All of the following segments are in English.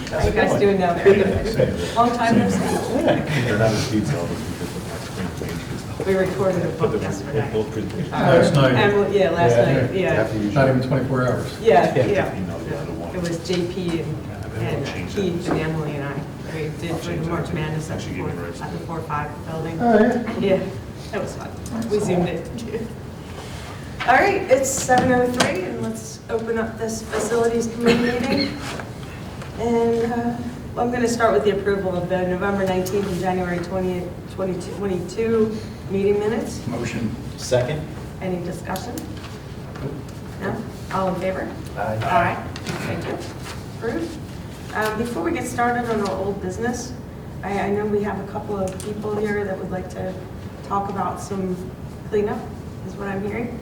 How you guys doing down there? Long time no see. They're having pizza all this weekend. We recorded a book yesterday. Both presentations. Last night. And, yeah, last night, yeah. After you Not even 24 hours. Yeah, Yeah. yeah. It was JP and Keith and Emily and I. We did Bring March Madness at the 4-5 building. Oh, yeah. Yeah, that was fun. We zoomed it. All right, it's 7:03 and let's open up this facilities committee meeting. And I'm going to start with the approval of the November 19th and January 20th, 2022 meeting minutes. Motion. Second? Any discussion? No? All in favor? Aye. Aye. Thank you. Approved. Before we get started on our old business, I know we have a couple of people here that would like to talk about some cleanup, is what I'm hearing.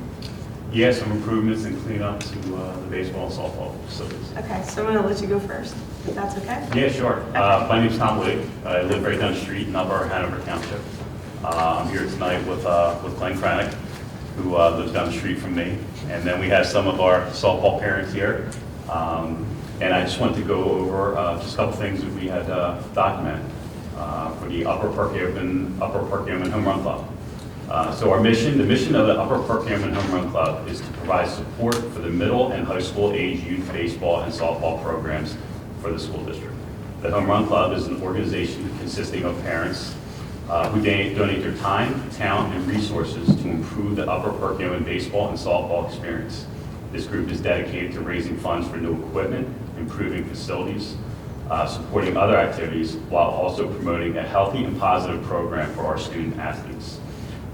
Yeah, some improvements and cleanup to the baseball and softball facilities. Okay, so I'm going to let you go first, if that's okay. Yeah, sure. My name's Tom Wade. I live right down the street in Upper Hanover Township. I'm here tonight with Glenn Kranick, who lives down the street from me. And then we have some of our softball parents here. And I just wanted to go over just a couple things that we had documented for the Upper Perkiomen Home Run Club. So the mission of the Upper Perkiomen Home Run Club is to provide support for the middle and high school age youth baseball and softball programs for the school district. The Home Run Club is an organization consisting of parents who donate their time, talent, and resources to improve the Upper Perkiomen baseball and softball experience. This group is dedicated to raising funds for new equipment, improving facilities, supporting other activities, while also promoting a healthy and positive program for our student athletes.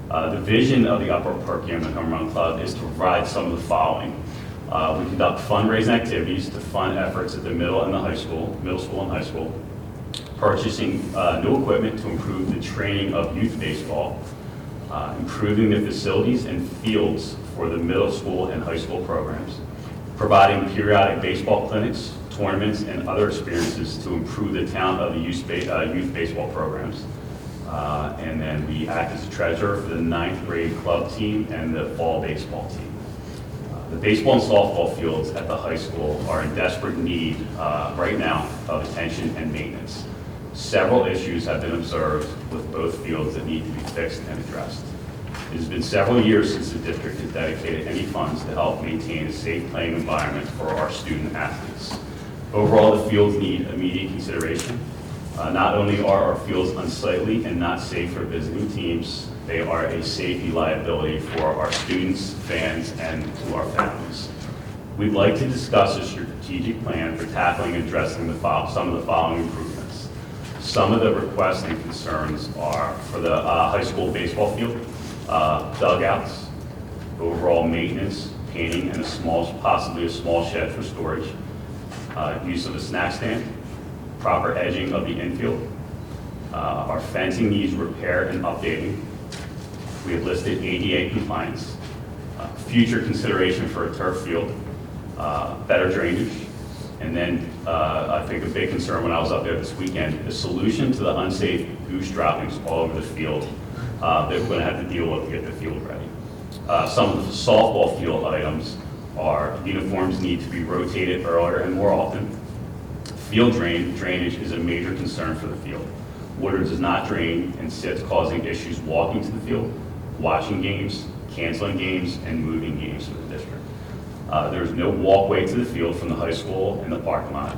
The vision of the Upper Perkiomen Home Run Club is to provide some of the following. We conduct fundraising activities to fund efforts at the middle school and high school, purchasing new equipment to improve the training of youth baseball, improving the facilities and fields for the middle school and high school programs, providing periodic baseball clinics, tournaments, and other experiences to improve the talent of the youth baseball programs. And then we act as a treasurer for the 9th grade club team and the fall baseball team. The baseball and softball fields at the high school are in desperate need right now of attention and maintenance. Several issues have been observed with both fields that need to be fixed and addressed. It has been several years since the district has dedicated any funds to help maintain a safe playing environment for our student athletes. Overall, the fields need immediate consideration. Not only are our fields unsightly and not safe for visiting teams, they are a safety liability for our students, fans, and to our families. We'd like to discuss a strategic plan for tackling and addressing some of the following improvements. Some of the requests and concerns are for the high school baseball field, dugouts, overall maintenance, painting, and possibly a small shed for storage, use of a snack stand, proper edging of the infield. Our fencing needs repair and updating. We have listed ADA compliance, future consideration for a turf field, better drainage, and then I think a big concern when I was up there this weekend, the solution to the unsafe goose droppings all over the field that we're going to have to deal with to get the field ready. Some of the softball field items are uniforms need to be rotated earlier and more often. Field drainage is a major concern for the field. Water does not drain and sits, causing issues walking to the field, watching games, canceling games, and moving games for the district. There's no walkway to the field from the high school and the parking lot.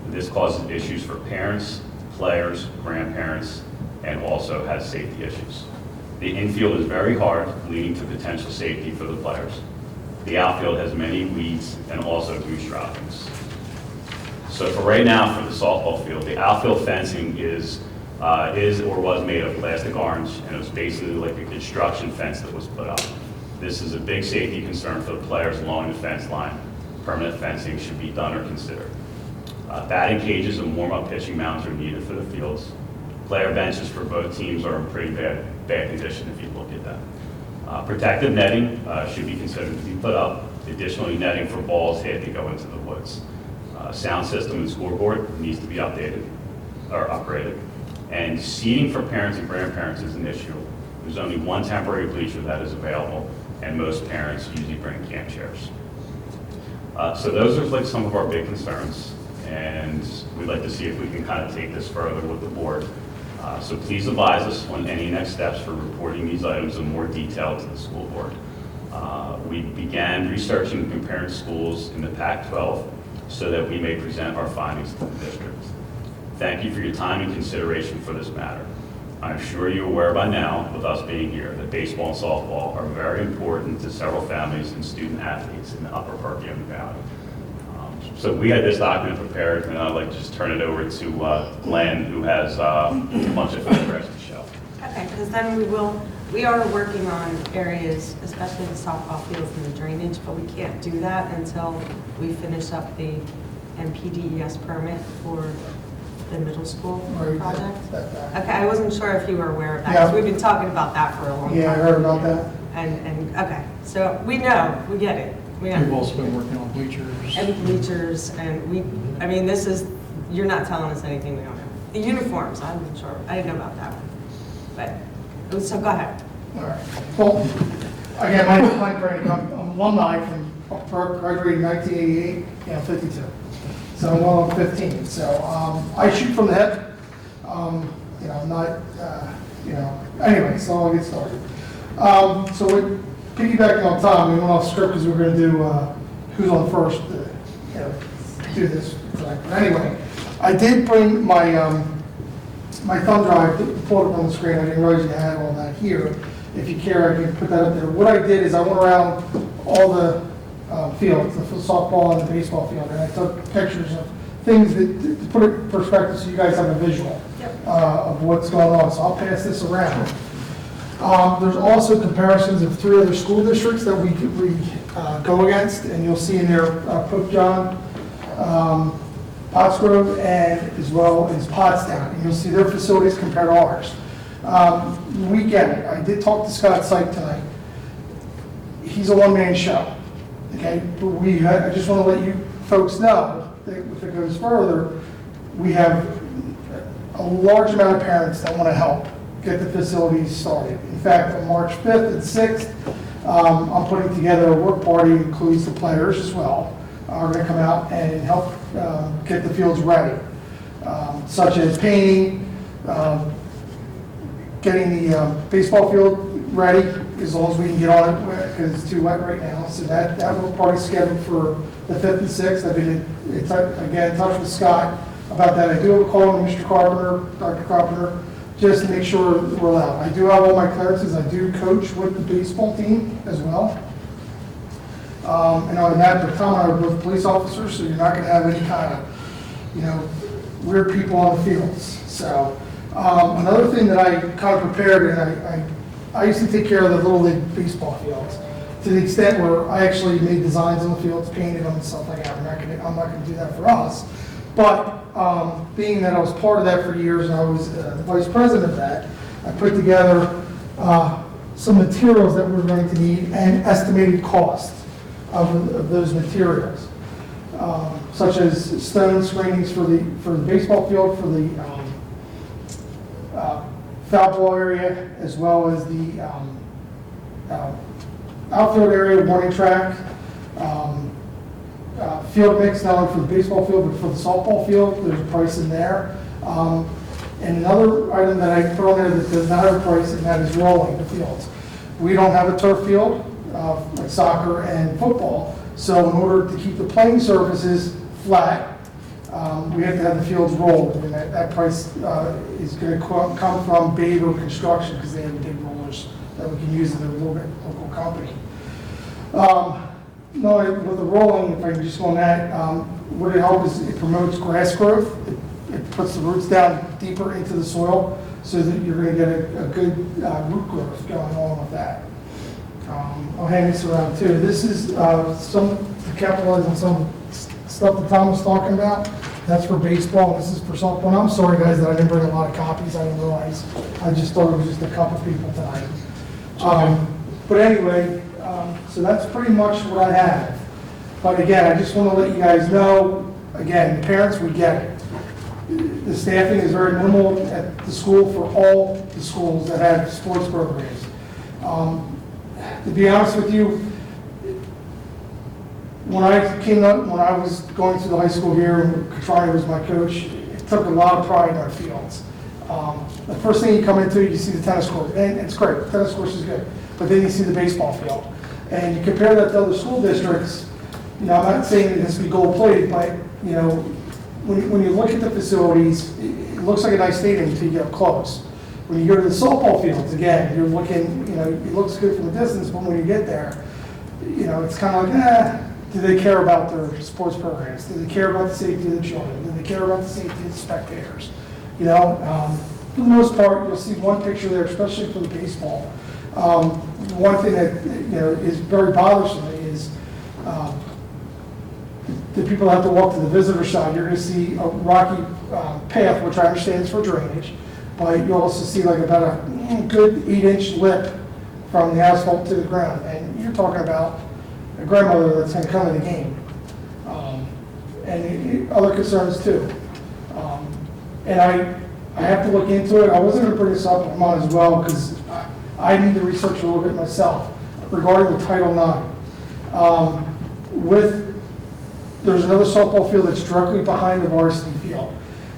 This causes issues for parents, players, grandparents, and also has safety issues. The infield is very hard, leading to potential safety for the players. The outfield has many weeds and also goose droppings. So for right now, for the softball field, the outfield fencing is or was made of plastic orange, and it was basically like a construction fence that was put up. This is a big safety concern for the players along the fence line. Permanent fencing should be done or considered. Batting cages and warm-up pitching mounds are needed for the fields. Player benches for both teams are in pretty bad condition if you look at that. Protective netting should be considered to be put up. Additionally, netting for balls hit to go into the woods. Sound system and scoreboard needs to be updated or upgraded. And seating for parents and grandparents is an issue. There's only one temporary bleacher that is available, and most parents usually bring camp chairs. So those are like some of our big concerns, and we we'd like to see if we can kind of take this further with the board. So please advise us on any next steps for reporting these items in more detail to the school board. We began researching and comparing schools in the Pac-12 so that we may present our findings to the district. Thank you for your time and consideration for this matter. I'm sure you're aware by now, with us being here, that baseball and softball are very important to several families and student athletes in the Upper Perkiomen Valley. So we had this document prepared, and I'd like to just turn it over to Glenn, who has a bunch of photographs to show. Okay, because then we are working on areas, especially the softball fields and the drainage, but we can't do that until we finish up the NPDES permit for the middle school project. Okay, I wasn't sure if you were aware of that, because we've been talking about that for a long time. Yeah, I heard about that. And, okay, so we know, we get it. We We've know. also been working on bleachers. And bleachers, and I mean, this is, you're not telling us anything we don't know. The uniforms, I'm sure, I didn't know about that one. But, so go ahead. All right. Well, again, my name is Mike Frank. I'm alumni from Upper graduated in 1988, 52. So I'm well on 15. So I shoot from the hip. Anyway, so I'll get started. So we're piggybacking on Tom, we went off script because we were going to do who's on first, do this. But anyway, I did bring my my thumb drive, pulled it up on the screen. I didn't realize you had all that here. If you care, I can put that up there. What I did is I went around all the fields, the softball and the baseball field, and I took pictures of things that, to put it in perspective so you guys have a visual of what's going on. So I'll pass this around. There's also comparisons of 3 other school districts that we go against, and you'll see in there Pope John, Pottsgrove, and as well as Pottstown. And you'll see their facilities compared to ours. We get it. I did talk to Scott Syke tonight. He's a one-man show. Okay, but I just want to let you folks know that if it goes further, we have a large amount of parents that want to help get the facilities started. In fact, on March 5th and 6th, I'm putting together a work party, includes the players as well, are going to come out and help get the fields ready, such as painting, getting the baseball field ready, as long as we can get on it, because it's too wet right now. So that work party is scheduled for the 5th and 6th. I've been, again, in touch with Scott about that. I do have a call on Mr. Carpenter, Dr. Carpenter, just to make sure we're allowed. I do have all my clearances. I do coach with the baseball team as well. And on that, Tom and I are both police officers, so you're not going to have any kind of, weird people on the fields. So another thing that I kind of prepared, and I used to take care of the Little League baseball fields to the extent where I actually made designs on the fields, painted them and stuff like that. I'm not going to do that for us. But being that I was part of that for years and I was the vice president of that, I put together some materials that we're going to need and estimated cost of those materials, such as stone screenings for the baseball field, for the foul ball area, as well as the outfield area, warning track, field mix, not only for the baseball field, but for the softball field. There's a price in there. And another item that I throw in there that does not have a price, and that is rolling the fields. We don't have a turf field like soccer and football, so in order to keep the playing surfaces flat, we have to have the fields rolled, and that price is going to come from Baber Construction, because they have big rollers that we can use in a local company. No, with the rolling, if I can just go on that, what it helps is it promotes grass growth. It puts the roots down deeper into the soil so that you're going to get a good root growth going on with that. I'll hand this around too. This is some to capitalize on some stuff that Tom was talking about. That's for baseball. This is for softball. And I'm sorry, guys, that I didn't bring a lot of copies. I didn't realize. I just thought it was just a couple people tonight. But anyway, so that's pretty much what I have. But again, I just want to let you guys know, again, parents, we get it. The staffing is very minimal at the school for all the schools that have sports programs. To be honest with you, when I came up, when I was going through the high school here, and Catrani was my coach, it took a lot of pride in our fields. The first thing you come into, you see the tennis court, and it's great, the tennis course is good, but then you see the baseball field. And you compare that to other school districts, I'm not saying it has to be gold-plated, but, when you look at the facilities, it looks like a nice stadium until you get up close. When you go to the softball fields, again, you're looking, it looks good from a distance, but when you get there, it's kind of like, do they care about their sports programs? Do they care about the safety of the children? Do they care about the safety of the spectators? For the most part, you'll see one picture there, especially for the baseball. One thing that, is very bothersome is the people have to walk to the visitor side. You're going to see a rocky path, which I understand is for drainage, but you'll also see like about a good 8-inch lip from the asphalt to the ground. And you're talking about a grandmother that's going to come to the game. And other concerns too. And I have to look into it. I wasn't going to bring this up, but I'm on as well, because I need to research a little bit myself regarding the Title IX. There's another softball field that's directly behind the varsity field.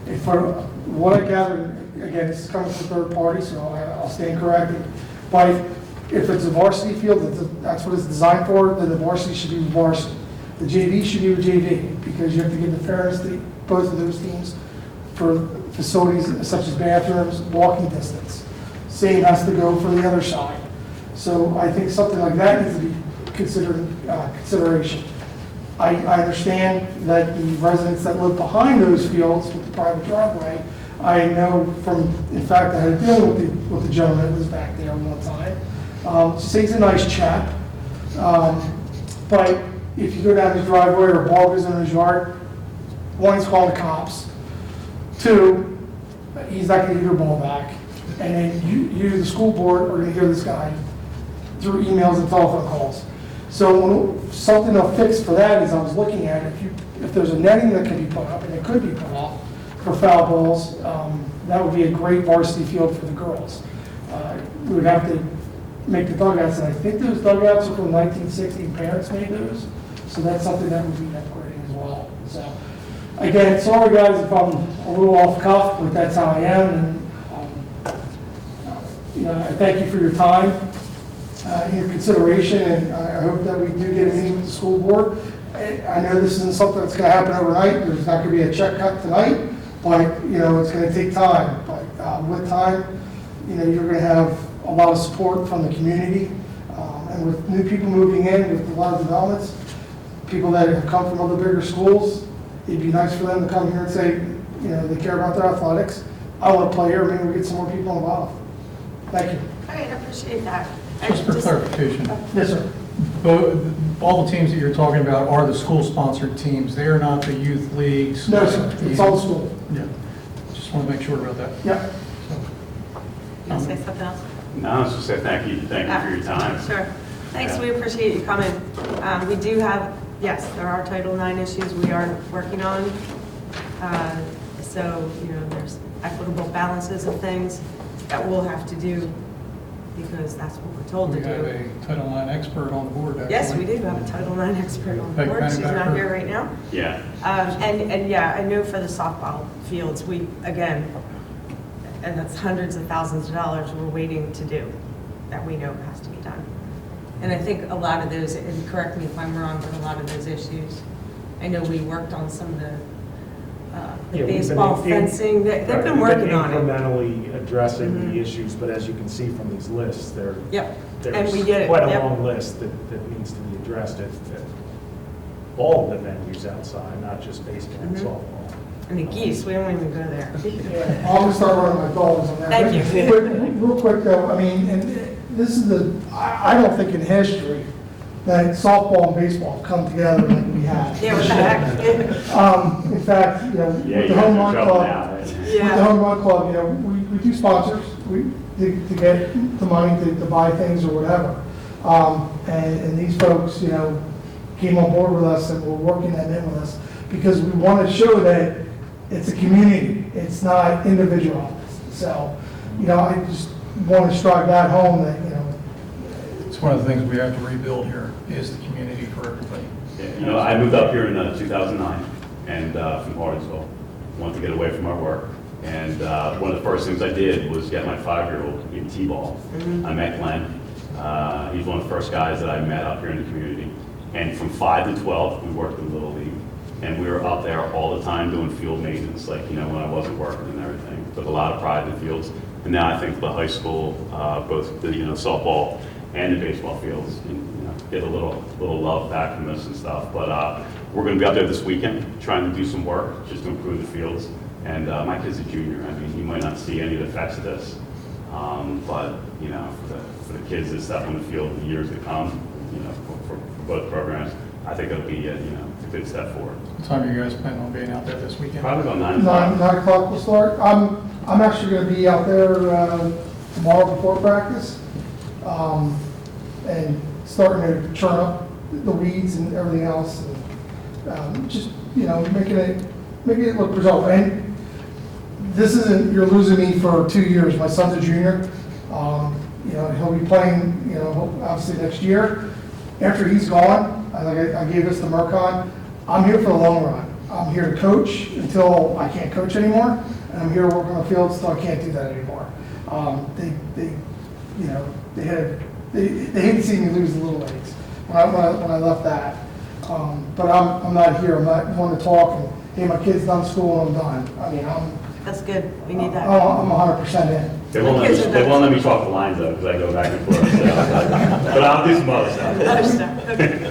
And for what I gathered, again, this is coming from third party, so I'll stand corrected. But if it's a varsity field, that's what it's designed for, then the varsity should be varsity. The JV should be the JV, because you have to give the fairness to both of those teams for facilities such as bathrooms, walking distance. Same has to go for the other side. So I think something like that needs to be consideration. I understand that the residents that live behind those fields with the private driveway, I know from, in fact, I had a deal with the gentleman that was back there one time. So he's a nice chap. But if you go down his driveway or a ball goes in his yard, one, he's calling the cops. Two, he's not going to get your ball back. And then you, the school board, are going to hear this guy through emails and telephone calls. So something to fix for that is I was looking at if there's a netting that can be put up, and it could be put up for foul balls, that would be a great varsity field for the girls. We would have to make the dugouts, and I think those dugouts are from 1960, parents made those. So that's something that would be upgrading as well. So again, sorry guys if I'm a little off cuff, but that's how I am. And I thank you for your time. Your consideration, and I hope that we do get a meeting with the school board. I know this isn't something that's going to happen overnight. There's not going to be a check cut tonight, but it's going to take time. But with time, you're going to have a lot of support from the community, and with new people moving in, with a lot of developments, people that have come from other bigger schools, it'd be nice for them to come here and say, they care about their athletics. I want to play here. Maybe we get some more people involved. Thank you. All right, I appreciate that. Just for clarification, Yes, sir. all the teams that you're talking about are the school-sponsored teams. They are not the youth leagues. No, sir. It's all school. Yeah. Just want to make sure about that. Yep. You want to say something else? No, I was just say thank you for your time. Sure. Thanks, Yeah. we appreciate you coming. We do have, yes, there are Title IX issues we are working on. So, there's equitable balances of things that we'll have to do because that's what we're told to We have do. a Title IX expert on the board, actually. Yes, we do have a Title IX expert on the Peg board. She's not Manufacturer. here right now. Yeah. And yeah, I know for the softball fields, again, and that's hundreds of thousands of dollars we're waiting to do that we know has to be done. And I think a lot of those, and correct me if I'm wrong, but a lot of those issues, I know we worked on some of the Yeah, we've been baseball in- fencing, they've been working on it. Incrementally addressing Mhm. the issues, but as you can see from these lists, Yep, and there's we get it. quite a Yep. long list that needs to be addressed at all of the venues outside, not just baseball and Mhm. softball. And the geese, we don't even go there. I'm gonna start running my dogs on that. Thank you. But real quick though, and this is I don't think in history that softball and baseball have come together like we have. Yeah, what the heck? In fact, Yeah, with you the got home in run trouble club, now. with the Yeah, home run club, we do sponsors, to get the money to buy things or whatever. And these folks, came on board with us and were working that in with us because we want to show that it's a community, it's not individual. So, I just want to strive that home that, It's one of the things we have to rebuild here, is the community for everybody. Yeah, you know, I moved up here in 2009 and from Hardinsville. Wanted to get away from our work. And one of the first things I did was get my 5-year-old in T-ball. I met Glenn. He's one of the first guys that I met up here in the community. And from 5 to 12, we worked in Little League. And we were up there all the time doing field maintenance, like, you know, when I wasn't working and everything. Took a lot of pride in the fields. And now I think the high school, both the, you know, softball and the baseball fields, you know, get a little love back from this and stuff. But we're going to be out there this weekend trying to do some work just to improve the fields. And my kid's a junior. I mean, he might not see any of the effects of this. But, you know, for the kids that step on the field in the years to come, you know, for both programs, I think it'll be, you know, a good step forward. What time are you guys planning on being out there this weekend? Probably about 9 9 o'clock. o'clock will start. I'm actually going to be out there tomorrow before practice, and starting to churn up the weeds and everything else, and just, you know, making it look presentable. And this isn't, you're losing me for 2 years. My son's a junior. You know, he'll be playing, you know, obviously next year. After he's gone, I gave this to Mercon, I'm here for the long run. I'm here to coach until I can't coach anymore, and I'm here to work on the field until I can't do that anymore. You know, they hated seeing me lose the little leagues when I left that. But I'm not here. I'm not one to talk and, hey, my kid's done school and I'm done. I mean, That's good, we need that. I'm 100% in. They won't let me talk the lines though, because I go back and forth. So. But I'll do some other stuff. Other stuff, okay.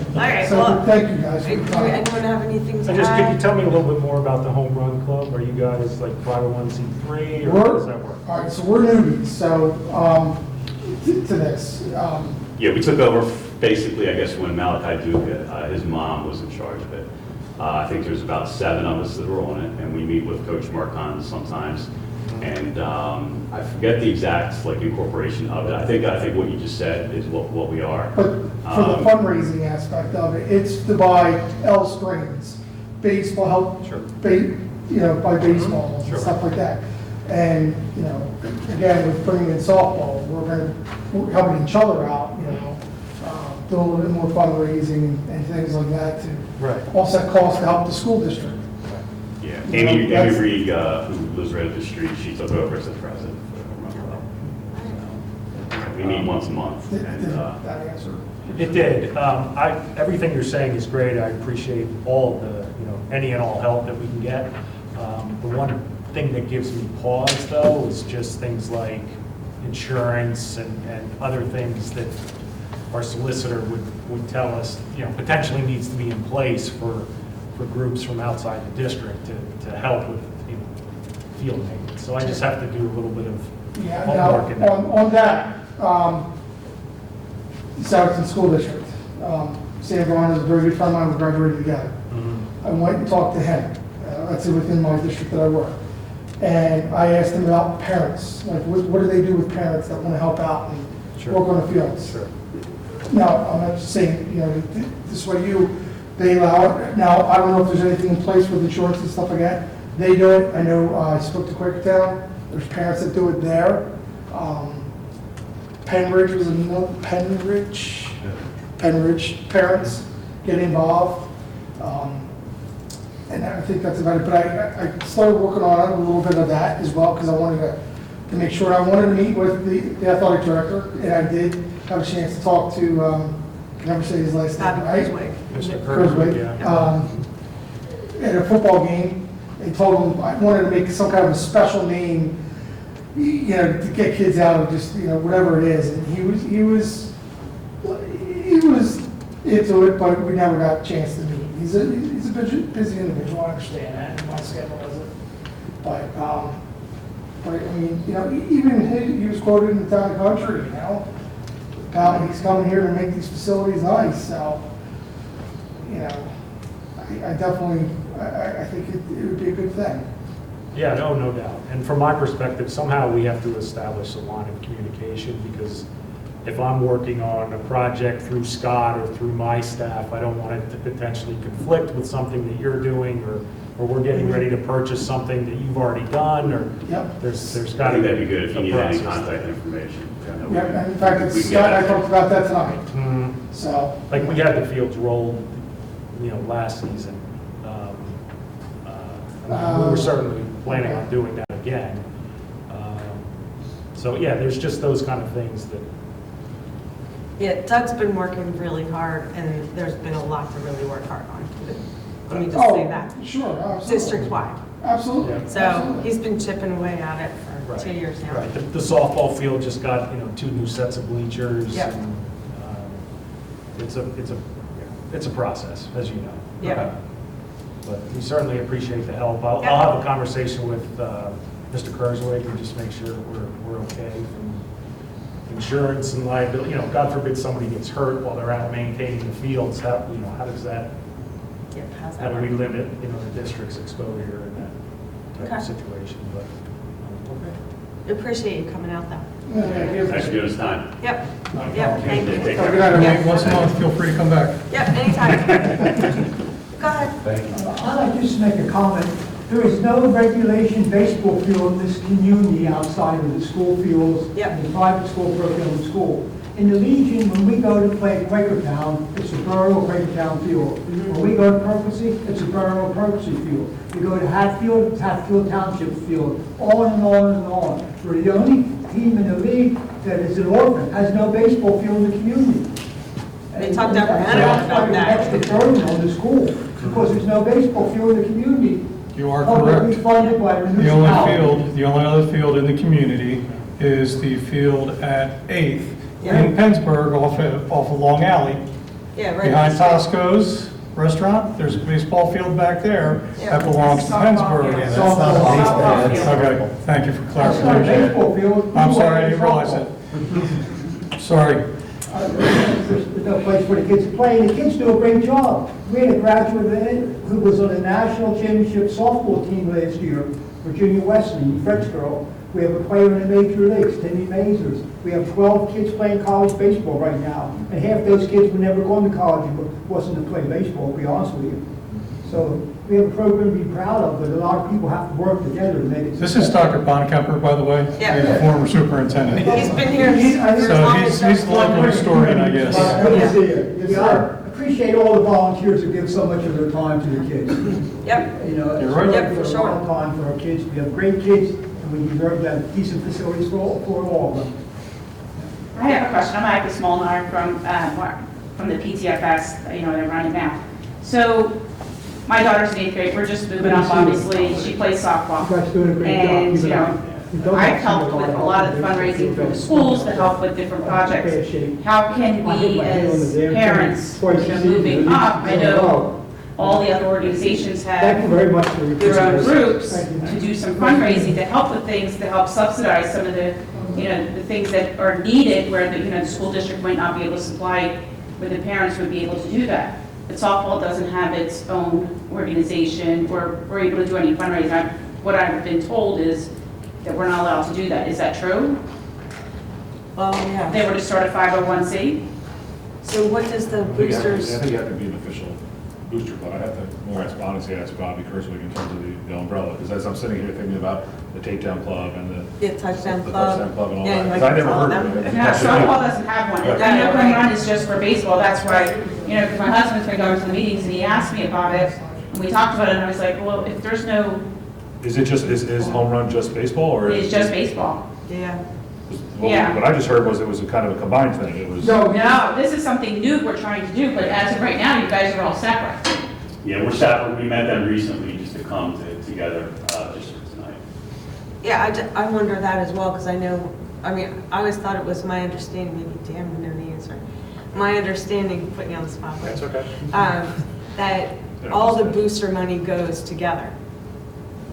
All right, So well, thank you guys for do your time. anyone have anything to So just, could you add? tell me a little bit more about the Home Run Club? Are you guys like 501c3 or how does that work? All right, so we're newbies, so to this. Yeah, we took over basically, I guess, when Malachi Duke, his mom was in charge of it. I think there's about 7 of us that were on it, and we meet with Coach Mercon sometimes. And I forget the exact like incorporation of it. I think what you just said is what we are. But for the fundraising aspect of it, it's to buy L screens, baseball, help, Sure. you know, buy baseballs Sure. and stuff like that. And, you know, again, with bringing in softball, we're helping each other out, you know, do a little bit more fundraising and things like that to Right. offset costs to help the school district. Yeah, You know, Amy that's- Reed, who lives right up the street, she took over as the president for the Home Run Club. So we meet once a month, Did and that answer? It did. Everything you're saying is great. I appreciate all of the, you know, any and all help that we can get. The one thing that gives me pause though is just things like insurance and other things that our solicitor would tell us, you know, potentially needs to be in place for groups from outside the district to help with, you know, field maintenance. So I just have to do a little bit of Yeah, homework in now, that. on that, Southampton School District, Sam Braun is a very good friend of mine, we graduated together. I went and talked to him, that's within my district that I work. And I asked him about parents, like what do they do with parents that want to help out and Sure. work on the fields? Sure. Now, I'm not just saying, you know, this way they allow it. Now, I don't know if there's anything in place with insurance and stuff like that. They do it. I know I spoke to Quakertown. There's parents that do it there. Penridge was another, Penridge parents get involved. And I think that's about it. But I started working on a little bit of that as well because I wanted to make sure. I wanted to meet with the athletic director, and I did have a chance to talk to, I can never say his last name, Bobby right? Crisway. Mr. Kurzweig. Yeah. At a football game, they told him, I wanted to make some kind of a special name, you know, to get kids out of just, you know, whatever it is. And he was into it, but we never got a chance to meet. He's a busy individual, I understand that, and my schedule doesn't. But I mean, you know, even he was quoted in the town and country, you know, about he's coming here to make these facilities nice, so, you know, I definitely, I think it would be a good thing. Yeah, no doubt. And from my perspective, somehow we have to establish a line of communication because if I'm working on a project through Scott or through my staff, I don't want it to potentially conflict with something that you're doing or we're getting ready to purchase something that you've already done or Yep. there's I got to think be that'd be good if you a need any process. contact information. Yeah, in fact, We Scott and I get it. talked about that tonight. So. Like, we had the fields rolled, last season. We were certainly planning on doing that again. So, yeah, there's just those kind of things that, Yeah, Doug's been working really hard, and there's been a lot to really work hard on. Let me just Oh, say that, sure, absolutely. district-wide. Absolutely. Yeah. So absolutely. he's been chipping away at it for Right, 2 years now. right. The softball field just got, 2 new sets of bleachers. Yep. and, It's a process, as you know. Yeah. But we certainly appreciate the help. I'll Yeah. have a conversation with Mr. Kurzweg and just make sure we're okay from insurance and liability. God forbid somebody gets hurt while they're out maintaining the fields. How does that, Yeah, how's how that do we work? limit, the district's exposure in that type of Okay. situation? But, okay. Appreciate you coming out, though. Thanks for giving us time. Yep, yep, thank you. Take Have a care. good night, everyone. Once a month, feel free to come back. Yep, anytime. Go ahead. I'd like just to make a comment. There is no regulation baseball field in this community outside of the school fields, Yep. and the private school, parochial school. In the Legion, when we go to play Quakertown, it's a borough Quakertown field. When we go to Percy, it's a borough Percy field. We go to Hatfield, it's Hatfield Township field, on and on and on. We're the only team in the league that is an orphan, has no baseball field in the community. They talked to And Hannah that's about like an that. extra burden on the school, because there's no baseball field in the community. You are Publicly correct. funded by the The only municipality. the only other field in the community is the field at 8th in Pennsburg off of Long Alley. Yeah, right. Behind Tosco's restaurant, there's a baseball field back there Yeah. that belongs to Pennsburg. field. Softball field. Okay, thank you for That's not a clarification. baseball field. I'm sorry, I didn't realize it. Sorry. There's no place for the kids to play, and the kids do a great job. We had a graduate who was on the national championship softball team last year, Virginia Wesley, French girl. We have a player in the major leagues, Timmy Mazers. We have 12 kids playing college baseball right now, and half those kids were never going to college and wasn't to play baseball, to be honest with you. So we have a program to be proud of, but a lot of people have to work together to make it. This is Dr. Bonekemper, by the way. Yeah. He's a former superintendent. He's been here for as So long he's as the local historian, I guess. Good to see you. Yes, sir. Appreciate all the volunteers who give so much of their time to the kids. Yep, You know, You're right. it's Yep, really for a sure. long time for our kids. We have great kids, and we deserve to have decent facilities for all of them. I have a question. I'm Agnes Molnar from the PTFS, they're running now. So my daughter's in 8th grade. We're just moving up, obviously. She plays softball. You guys doing a great job. And, You've done I've that helped with a lot of fundraising for the schools to help with different projects. How can we, as parents, moving up, I know all the other organizations Thank you have very much for your their own participation. groups Thank you. to do some fundraising to help with things, to help subsidize some of the, the things that are needed where the school district might not be able to supply, where the parents would be able to do that. But softball doesn't have its own organization or we're able to do any fundraising. What I've been told is that we're not allowed to do that. Is that true? well, If yeah. they were to start a 501c? So what does the boosters, I think you have to be an official booster club. I have to more ask honestly, ask Bobby Kurzweg in terms of the umbrella, because as I'm sitting here thinking about the takedown club and the touchdown the club? touchdown club and all Yeah, that, you 'cause like I never to heard call of it. No, softball doesn't have one. Right. I know home run is just for baseball. That's why, because my husband's been going to the meetings and he asked me about it. And we talked about it and I was like, well, if there's no, Is it just, is home run just baseball or? it's just baseball. Yeah. Well, yeah. What I just heard was it was a kind of a combined thing. It was. No, No, this is something new we're trying to do, but as of right now, you guys are all separate. Yeah, we're separate. We met them recently just to come together just for tonight. Yeah, I wonder that as well, because I always thought it was my understanding, maybe Dan would know the answer. My understanding, putting you on the spot. That's okay. That all the booster money goes together.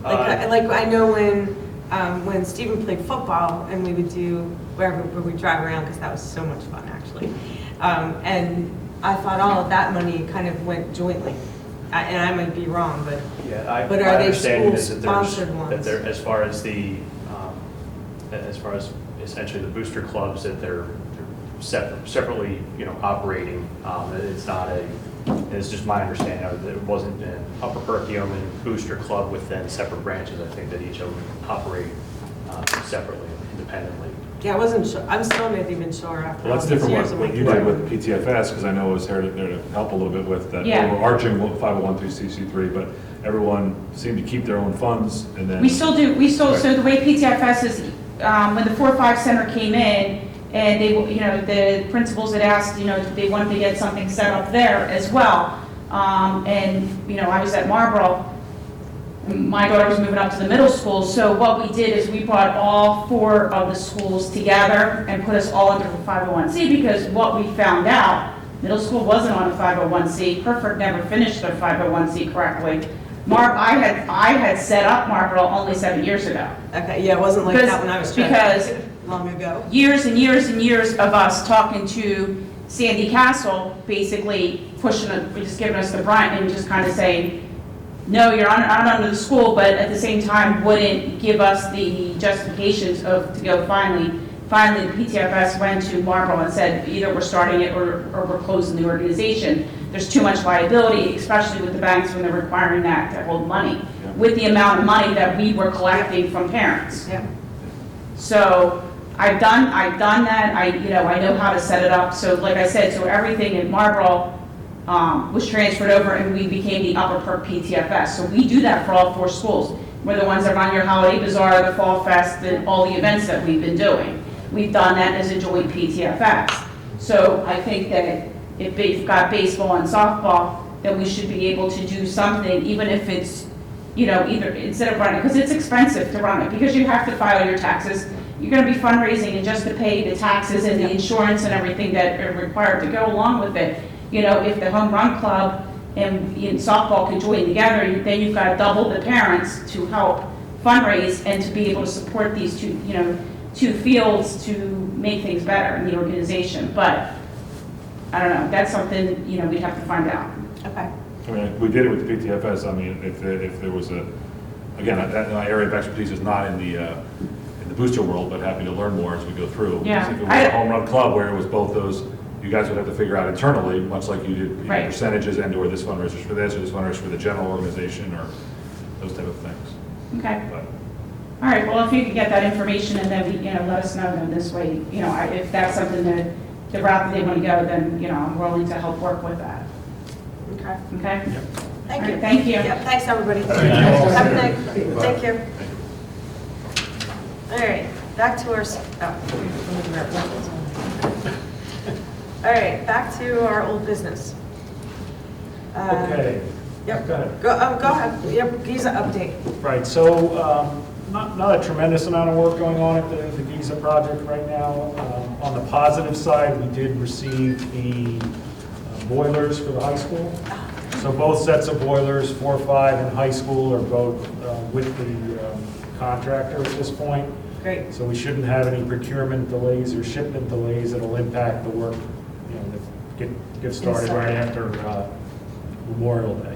Like I know when Stephen played football and we would do where we drive around, because that was so much fun actually. And I thought all of that money kind of went jointly. And I might be wrong, but Yeah, But are my they understanding is that there's, school-sponsored ones? that there, as far as essentially the booster clubs, that they're separately, operating. It's not it's just my understanding of it. It wasn't an Upper Perkiomen booster club with then separate branches. I think that each of them operate separately, independently. Yeah, I wasn't sure, I'm still not even sure after Well, all that's these different years. I'm what like, you did with PTFS, because I know it was there to help a little bit with that Yeah. overarching 501(c)(3), but everyone seemed to keep their own funds, and then. We still do, so the way PTFS is, when the 4-5 center came in, and they, the principals had asked, they wanted to get something set up there as well. And, I was at Marlboro, my daughter was moving up to the middle school, so what we did is we brought all 4 of the schools together and put us all under the 501c, because what we found out, middle school wasn't on a 501c, Hereford never finished their 501c correctly. I had set up Marlboro only 7 years ago. Okay, yeah, it wasn't like that when I was trying Because long ago. years and years and years of us talking to Sandy Castle, basically just giving us the brunt and just kind of saying, no, you're not under the school, but at the same time wouldn't give us the justifications to go finally, the PTFS went to Marlboro and said, either we're starting it or we're closing the organization. There's too much liability, especially with the banks when they're requiring that to hold money, with the amount of money that we were collecting from parents. Yeah. So I've done that, I know how to set it up, so like I said, so everything in Marlboro was transferred over and we became the Upper Perk PTFS. So we do that for all 4 schools. We're the ones that run your Holiday Bazaar, the Fall Fest, and all the events that we've been doing. We've done that as a joint PTFS. So I think that if they've got baseball and softball, that we should be able to do something, even if it's, either instead of running, because it's expensive to run it, because you have to file your taxes. You're going to be fundraising and just to pay the taxes and the insurance and everything that are required to go along with it. If the home run club and softball can join together, then you've got double the parents to help fundraise and to be able to support these two fields to make things better in the organization. But I don't know, that's something, we'd have to find out. Okay. I mean, we did it with the PTFS. I mean, if there was again, that my area of expertise is not in the booster world, but happy to learn more as we go through. Yeah. If it was a home run club where it was both those, you guys would have to figure out internally, much like you did Right. percentages and/or this fundraiser's for this, or this fundraiser's for the general organization, or those type of things. Okay. But All right, well, if you could get that information and then, let us know, then this way, if that's something that, the route that they want to go, then, I'm willing to help work with that. Okay. Okay? Thank All you. right, thank you. Yep, thanks, everybody. you. Have a good night. Thank you. All right, back to our, all right, back to our old business. Okay. Yep. Go ahead. Go ahead. Yep, Giza update. Right, so not a tremendous amount of work going on at the Giza project right now. On the positive side, we did receive the boilers for the high school. So both sets of boilers, 4, 5, and high school are both with the contractor at this point. Great. So we shouldn't have any procurement delays or shipment delays that'll impact the work, that get started right after Memorial Day.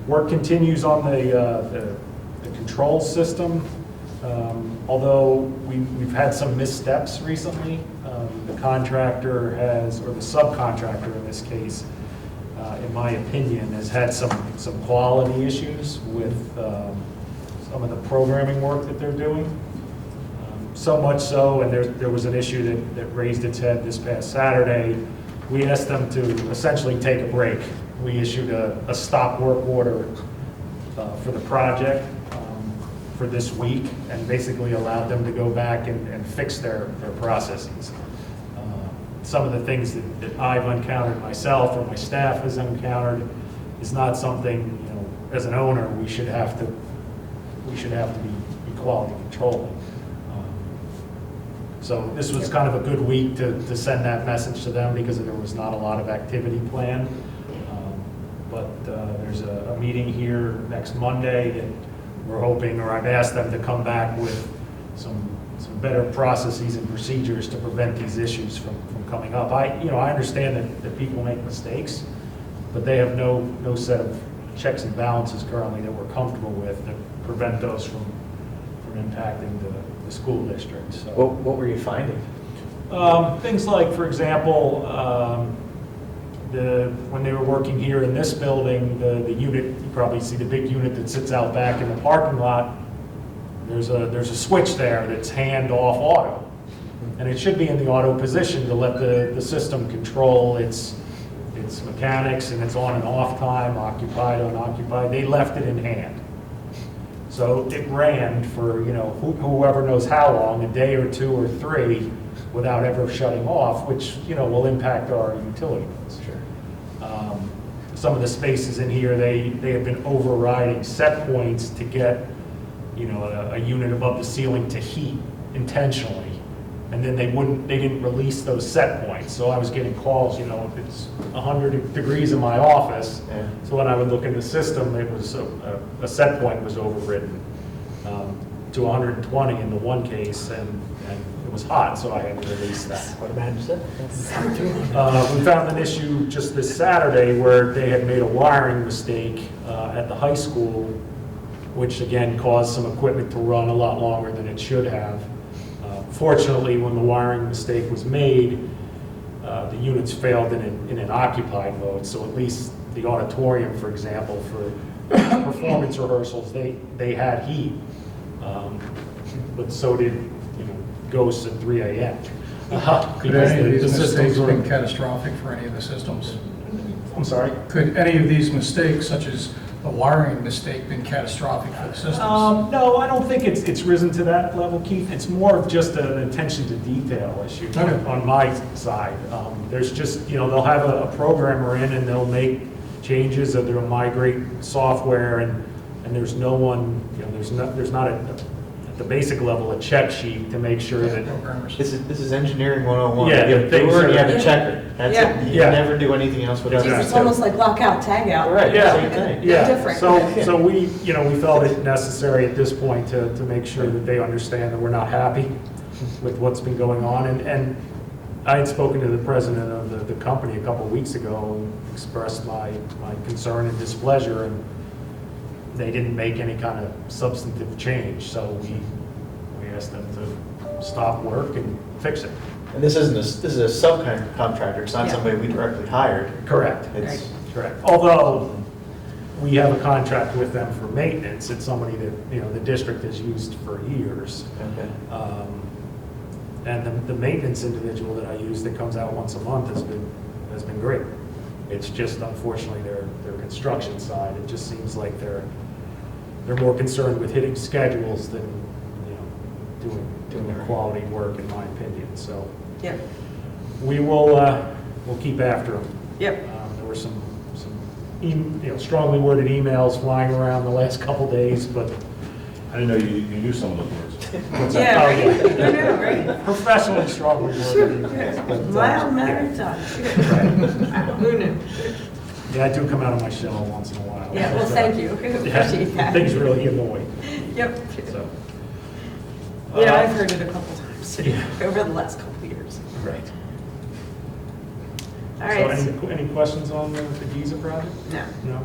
Work continues on the control system, although we've had some missteps recently. The contractor has, or the subcontractor in this case, in my opinion, has had some quality issues with some of the programming work that they're doing. So much so, and there was an issue that raised its head this past Saturday. We asked them to essentially take a break. We issued a stop work order for the project for this week, and basically allowed them to go back and fix their processes. Some of the things that I've encountered myself or my staff has encountered is not something, as an owner, we should have to be quality controlling. So this was kind of a good week to send that message to them, because there was not a lot of activity planned. But there's a meeting here next Monday, and we're hoping, or I've asked them to come back with some better processes and procedures to prevent these issues from coming up. I understand that people make mistakes, but they have no set of checks and balances currently that we're comfortable with that prevent those from impacting the school district. So, What were you finding? things like, for example, when they were working here in this building, the unit, you probably see the big unit that sits out back in the parking lot, there's a switch there that's hand-off auto. And it should be in the auto position to let the system control its mechanics and its on and off time, occupied, unoccupied. They left it in hand. So it ran for, whoever knows how long, a day or two or three, without ever shutting off, which, will impact our utility bills. Some of the spaces in here, they have been overriding set points to get, a unit above the ceiling to heat intentionally. And then they didn't release those set points. So I was getting calls, if it's 100 degrees in my office. Yeah. So when I would look in the system, it was a set point was overridden to 120 in the one case, and it was hot, so I had to release that. What a bad mistake. We found an issue just this Saturday where they had made a wiring mistake at the high school, which again caused some equipment to run a lot longer than it should have. Fortunately, when the wiring mistake was made, the units failed in an occupied mode, so at least the auditorium, for example, for performance rehearsals, they had heat, but so did ghosts at 3 a.m. Could any of these the systems mistakes were- been catastrophic for any of the systems? I'm sorry? Could any of these mistakes, such as the wiring mistake, been catastrophic for the systems? No, I don't think it's risen to that level, Keith. It's more of just an attention to detail issue Okay. on my side. There's just, they'll have a programmer in and they'll make changes, or they'll migrate software, and there's no one, there's not at the basic level, a check sheet to make sure that, Programmers. This is engineering 101. Yeah, You have a things doer and you are- have a checker. That's Yeah. it. You Yeah. never do anything else without Geez, that. it's almost like lockout, tagout. Right, Yeah. same thing. yeah. different. So we felt it necessary at this point to make sure that they understand that we're not happy with what's been going on. And I had spoken to the president of the company a couple of weeks ago and expressed my concern and displeasure, and they didn't make any kind of substantive change. So we asked them to stop work and fix it. And this is a subcontractor. It's not Yeah. somebody we directly hired. Correct. It's, Correct. Although we have a contract with them for maintenance, it's somebody that, the district has used for years. okay. And the maintenance individual that I use that comes out once a month has been great. It's just unfortunately their construction side, it just seems like they're more concerned with hitting schedules than, doing their quality work, in my opinion. So Yep, we'll keep after them. yep. There were some strongly worded emails flying around the last couple days, but I didn't know you knew some of those words. what's Yeah, that? right. Oh, I know, right? Professionally strongly worded emails. but, Mild mannered tongue. Who knew? Yeah, I do come out of my shell once in a while. Yeah, well, thank you. Yeah, Appreciate that. things really annoy. Yep. So. Yeah, I've heard it a couple times Yeah. over the last couple years. Right. All right. So any questions on the Giza project? No, No?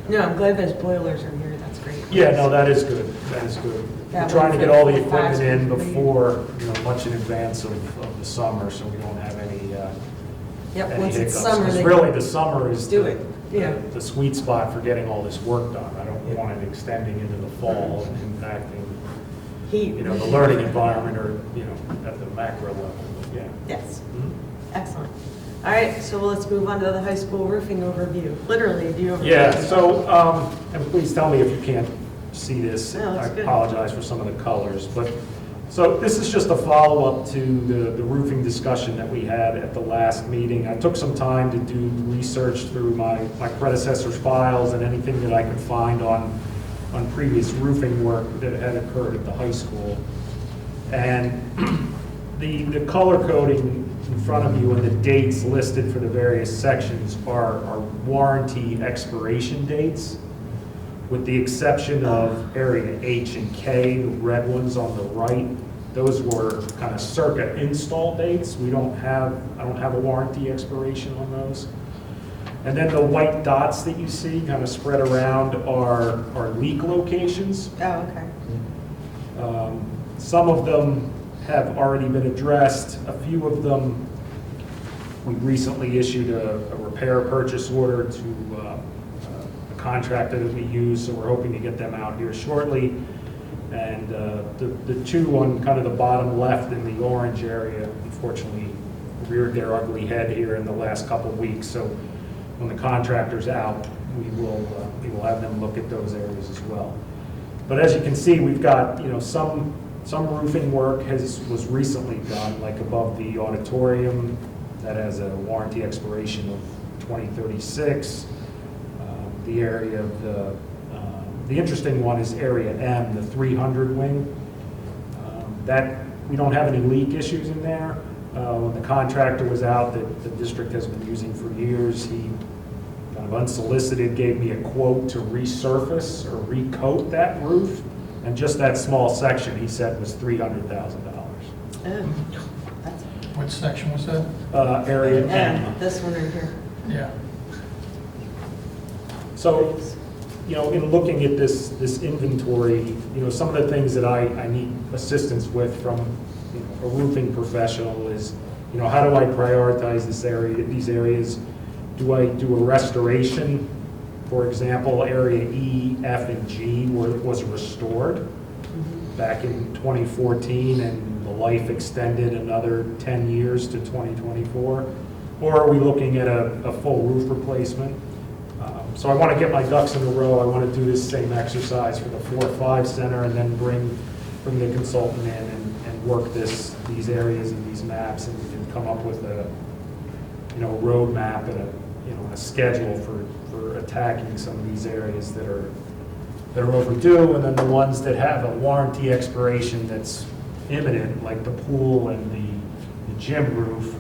no, I'm glad those boilers are here. That's great. Yeah, no, that is good. That is good. That We're trying to one get all the for equipment five in people. before, much in advance of the summer, so we don't have any Yep, any once it's hiccups. summer, 'Cause they really, the summer is do the- it. Yeah. the sweet spot for getting all this work done. I don't want it extending into the fall and impacting, Heat. the learning environment or, at the macro level. But yeah. Yes, Mhm. excellent. All right, so let's move on to the high school roofing overview. Literally, a view overview. Yeah, so, and please tell me if you can't see this. No, that's I good. apologize for some of the colors, but, so this is just a follow-up to the roofing discussion that we had at the last meeting. I took some time to do research through my predecessor's files and anything that I could find on previous roofing work that had occurred at the high school. And the color coding in front of you and the dates listed for the various sections are warranty expiration dates, with the exception of area H and K, the red ones on the right. Those were kind of circa install dates. I don't have a warranty expiration on those. And then the white dots that you see kind of spread around are leak locations. Oh, okay. Some of them have already been addressed. A few of them, we recently issued a repair purchase order to a contractor that we use, so we're hoping to get them out here shortly. And the two on kind of the bottom left in the orange area, unfortunately, reared their ugly head here in the last couple of weeks. So when the contractor's out, we will have them look at those areas as well. But as you can see, we've got, some roofing work was recently done, like above the auditorium, that has a warranty expiration of 2036. The area of the interesting one is Area M, the 300 wing. That, we don't have any leak issues in there. When the contractor was out, that the district has been using for years, he kind of unsolicited gave me a quote to resurface or recoat that roof. And just that small section, he said, was $300,000. What section was that? Area M. This one right here. Yeah. So, in looking at this inventory, some of the things that I need assistance with from a roofing professional is, how do I prioritize these areas? Do I do a restoration? For example, area E, F, and G was restored back in 2014, and the life extended another 10 years to 2024? Or are we looking at a full roof replacement? So I want to get my ducks in a row. I want to do this same exercise for the 4-5 center, and then bring the consultant in and work these areas and these maps, and come up with a roadmap and a schedule for attacking some of these areas that are overdue, and then the ones that have a warranty expiration that's imminent, like the pool and the gym roof.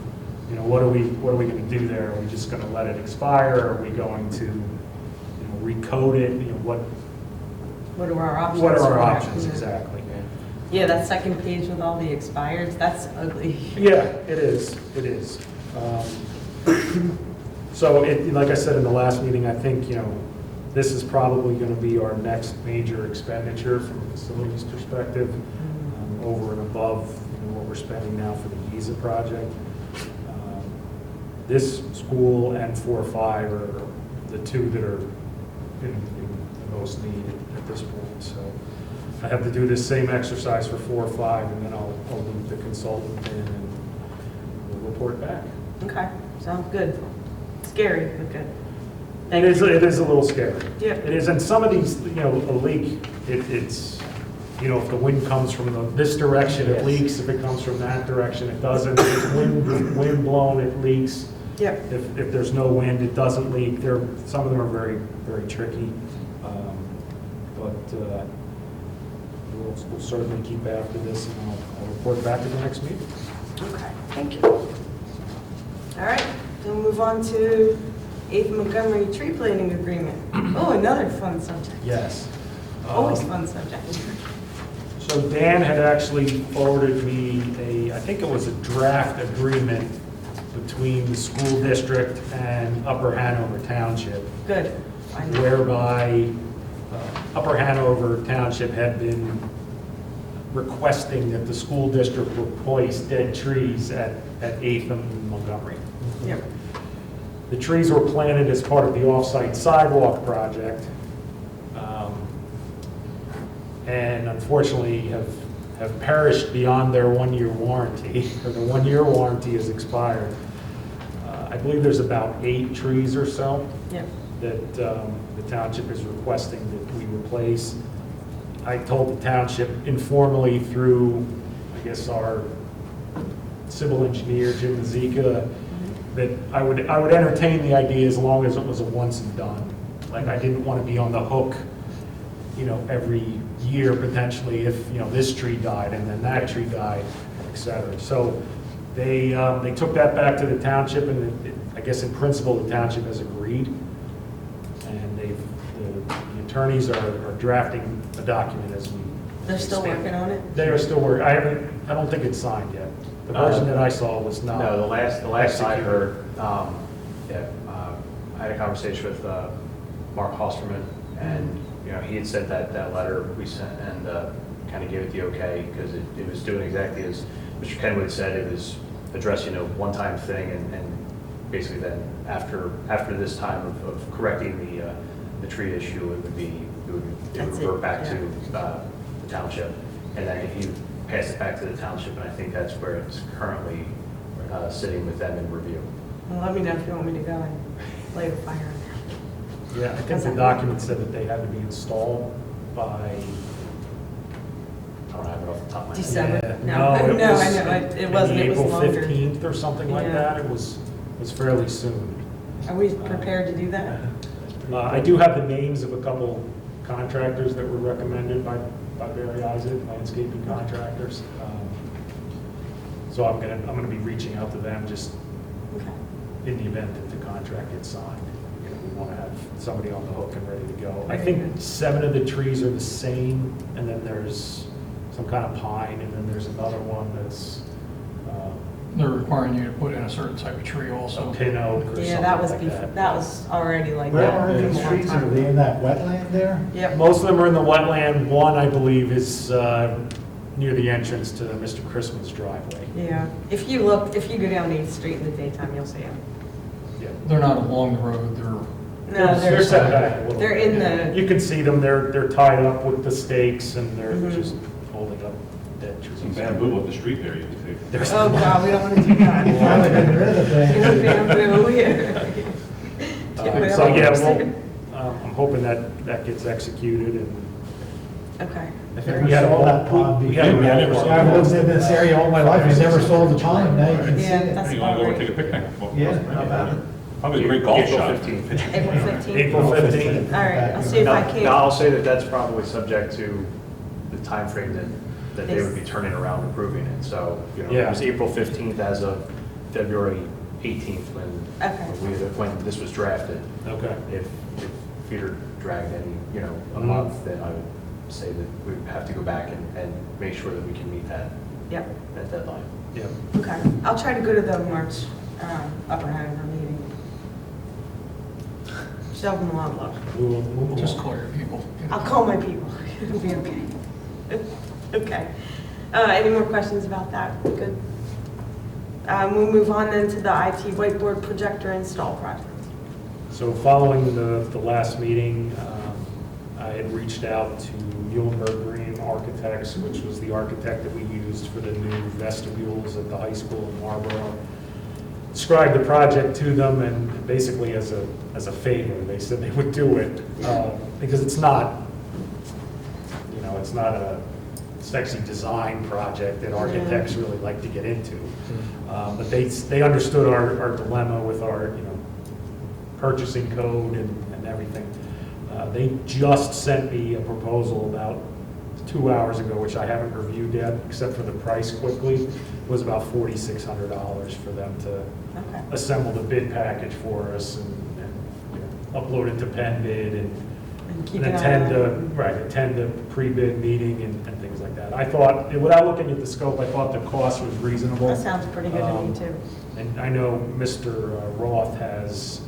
What are we going to do there? Are we just going to let it expire? Are we going to recoat it? What What are our options? are our for that? options exactly? Yeah, that second page with all the expireds, that's ugly. Yeah, it is. So, like I said in the last meeting, I think, this is probably going to be our next major expenditure from a facilities perspective, over and above what we're spending now for the Giza project. This school and 4-5 are the two that are in the most need at this point. So I have to do this same exercise for 4-5, and then I'll loop the consultant in and we'll report back. Okay, sounds good. Scary, but good. It is a little scary. Yeah. It is, and some of these, a leak, it's, if the wind comes from this direction, it leaks. If it comes from that direction, it doesn't. If it's wind blown, it leaks. Yep. If there's no wind, it doesn't leak. Some of them are very, very tricky. But we'll certainly keep after this, and I'll report back at the next meeting. Okay, thank you. All right, then we'll move on to 8th Montgomery Tree Planting Agreement. Oh, another fun subject. Yes. Always fun subject. So Dan had actually forwarded me I think it was a draft agreement between the school district and Upper Hanover Township, Good. whereby Upper Hanover Township had been requesting that the school district replace dead trees at 8th and Montgomery. Yep. The trees were planted as part of the off-site sidewalk project, and unfortunately have perished beyond their 1-year warranty, or the 1-year warranty has expired. I believe there's about 8 trees or so Yep. that the township is requesting that we replace. I told the township informally through, I guess, our civil engineer, Jim Mazika, that I would entertain the idea as long as it was a once and done. Like, I didn't want to be on the hook, every year potentially if, this tree died and then that tree died, et cetera. So they took that back to the township, and I guess in principle, the township has agreed. And the attorneys are drafting a document as we. They're still working on it? They are still working. I don't think it's signed yet. The version that I saw was not. No, the last I executed. heard, I had a conversation with Mark Hosterman, and he had said that letter we sent and kind of gave it the okay, because it was doing exactly as Mr. Kenwood said. It was addressing a one-time thing, and basically then after this time of correcting the tree issue, it would That's revert it, back yeah. to the township, and then if you pass it back to the township, and I think that's where it's currently sitting with them in review. Well, let me know if you want me to go and light a fire in there. Yeah, I think the document said that they had to be installed by, I don't have it off the top of my head. December. yeah, No, it no, was I know, it wasn't, maybe it was April longer. 15th or something like Yeah. that. It was fairly soon. Are we prepared to do that? I do have the names of a couple contractors that were recommended by Barry Isaac, landscaping contractors. So I'm gonna be reaching out to them just Okay. in the event that the contract gets signed. You know, we want to have somebody on the hook and ready to go. I Very think good. 7 of the trees are the same, and then there's some kind of pine, and then there's another one that's They're requiring you to put in a certain type of tree a also. pin oak or something Yeah, that was like before, that. that was already like Where that. are a these long trees? time Are they ago. in that wetland there? Yep. Most of them are in the wetland. One, I believe, is near the entrance to Mr. Christmas driveway. Yeah, if you go down 8th Street in the daytime, you'll see them. Yeah. They're not along the road, they're, No, They're set back a little they're bit. in the, You can see them, they're tied up with the stakes, and they're Mhm. just holding up dead trees. Some bamboo up the street there, you can see. There's- oh God, we don't want to do that. Finally getting rid of the Get thing. the bamboo, yeah. Get whatever So, yeah, works. I'm hoping that gets executed, and Okay. I think we had a Saw that pond we had a before. never saw I've lived in this area all my life, I never saw the pond, now you can see Yeah, it. that's You want to go about and take a right. picnic? Well, Yeah, how about it? Probably a great golf April shot. 15th. April 15th. April 15th. All right, I'll see if I Now, can. I'll say that that's probably subject to the timeframe that they would be turning around and approving it. So, you know, it Yeah. was April 15th as of February 18th Okay. when this was drafted. Okay. If Peter dragged any, you know, a Mhm. month, then I would say that we would have to go back and make sure that we can meet that Yep, deadline. Yeah. okay. I'll try to go to the March Upper Hanover meeting. Show them a lot of love. We'll move just along. call your people. I'll call my people. It'll be okay. Okay. Any more questions about that? Good. We'll move on then to the IT whiteboard projector install project. So following the last meeting, I had reached out to Muhlenberg Green Architects, which was the architect that we used for the new vestibules at the high school in Marlboro. Described the project to them, and basically as a favor, they said they would do it, because it's not, you know, it's not a sexy design project that architects really like to get into. But they understood our dilemma with our, you know, purchasing code and everything. They just sent me a proposal about 2 hours ago, which I haven't reviewed yet, except for the price quickly. It was about $4,600 for them to Okay. assemble the bid package for us and you know, upload it to PennBid and keep and it attend on. attend a pre-bid meeting and things like that. I thought, without looking at the scope, I thought the cost was reasonable. That sounds pretty good to me too. And I know Mr. Roth has,